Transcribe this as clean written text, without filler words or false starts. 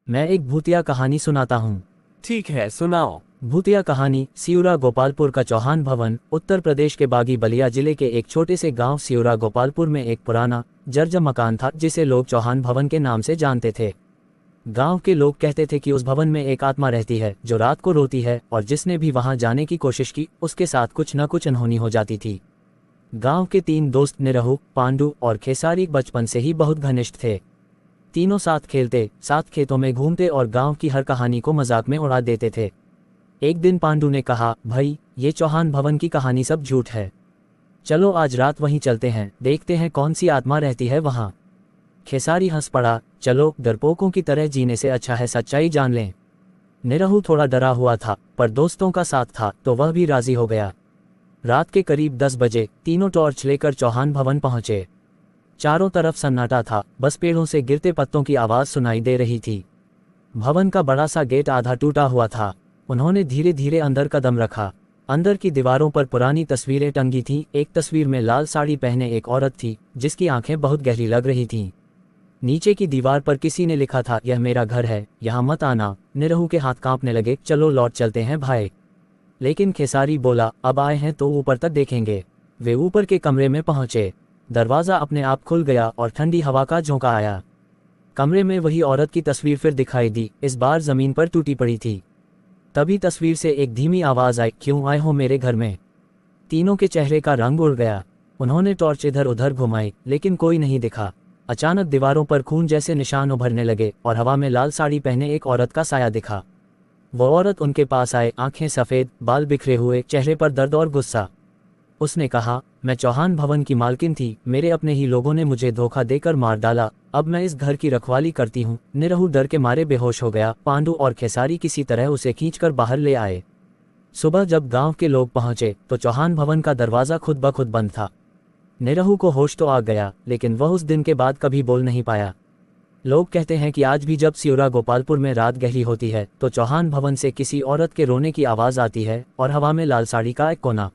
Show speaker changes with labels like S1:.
S1: मैं एक भूतिया कहानी सुनाता हूँ।
S2: ठीक है, सुनाओ।
S1: भूतिया कहानी। सियूरा गोपालपुर का चौहान भवन। उत्तर प्रदेश के बागी बलिया जिले के एक छोटे से गांव सियूरा गोपालपुर में एक पुराना जर्जर मकान था जिसे लोग चौहान भवन के नाम से जानते थे। गांव के लोग कहते थे कि उस भवन में एक आत्मा रहती है जो रात को रोती है और जिसने भी वहां जाने की कोशिश की उसके साथ कुछ न कुछ अनहोनी हो जाती थी। गांव के 3 दोस्त निरहु, पांडु और खेसारी बचपन से ही बहुत घनिष्ठ थे। तीनों साथ खेलते, साथ खेतों में घूमते और गांव की हर कहानी को मजाक में उड़ा देते थे। एक दिन पांडु ने कहा, भाई ये चौहान भवन की कहानी सब झूठ है। चलो आज रात वहीं चलते हैं, देखते हैं कौन सी आत्मा रहती है वहां। खेसारी हंस पड़ा, चलो डरपोकों की तरह जीने से अच्छा है सच्चाई जान लें। निरहु थोड़ा डरा हुआ था पर दोस्तों का साथ था तो वह भी राजी हो गया। रात के करीब 10 बजे तीनों टॉर्च लेकर चौहान भवन पहुंचे। चारों तरफ सन्नाटा था, बस पेड़ों से गिरते पत्तों की आवाज सुनाई दे रही थी। भवन का बड़ा सा गेट आधा टूटा हुआ था। उन्होंने धीरे धीरे अंदर कदम रखा। अंदर की दीवारों पर पुरानी तस्वीरें टंगी थीं। एक तस्वीर में लाल साड़ी पहने एक औरत थी जिसकी आंखें बहुत गहरी लग रही थीं। नीचे की दीवार पर किसी ने लिखा था, यह मेरा घर है, यहाँ मत आना। निरहु के हाथ कांपने लगे, चलो लौट चलते हैं भाई। लेकिन खेसारी बोला, अब आए हैं तो ऊपर तक देखेंगे। वे ऊपर के कमरे में पहुंचे। दरवाज़ा अपने आप खुल गया और ठंडी हवा का झोंका आया। कमरे में वही औरत की तस्वीर फिर दिखाई दी, इस बार ज़मीन पर टूटी पड़ी थी। तभी तस्वीर से एक धीमी आवाज़ आई, क्यों आए हो मेरे घर में। तीनों के चेहरे का रंग उड़ गया। उन्होंने टॉर्च इधर उधर घुमाई लेकिन कोई नहीं दिखा। अचानक दीवारों पर खून जैसे निशान उभरने लगे और हवा में लाल साड़ी पहने एक औरत का साया दिखा। वो औरत उनके पास आए, आंखें सफ़ेद, बाल बिखरे हुए, चेहरे पर दर्द और गुस्सा। उसने कहा, मैं चौहान भवन की मालकिन थी, मेरे अपने ही लोगों ने मुझे धोखा देकर मार डाला, अब मैं इस घर की रखवाली करती हूँ। निरहु डर के मारे बेहोश हो गया। पांडु और खेसारी किसी तरह उसे खींचकर बाहर ले आए। सुबह जब गांव के लोग पहुंचे तो चौहान भवन का दरवाज़ा खुद ब खुद बंद था। निरहु को होश तो आ गया लेकिन वह उस दिन के बाद कभी बोल नहीं पाया। लोग कहते हैं कि आज भी जब सियूरा गोपालपुर में रात गहरी होती है तो चौहान भवन से किसी औरत के रोने की आवाज़ आती है और हवा में लाल साड़ी का एक कोना।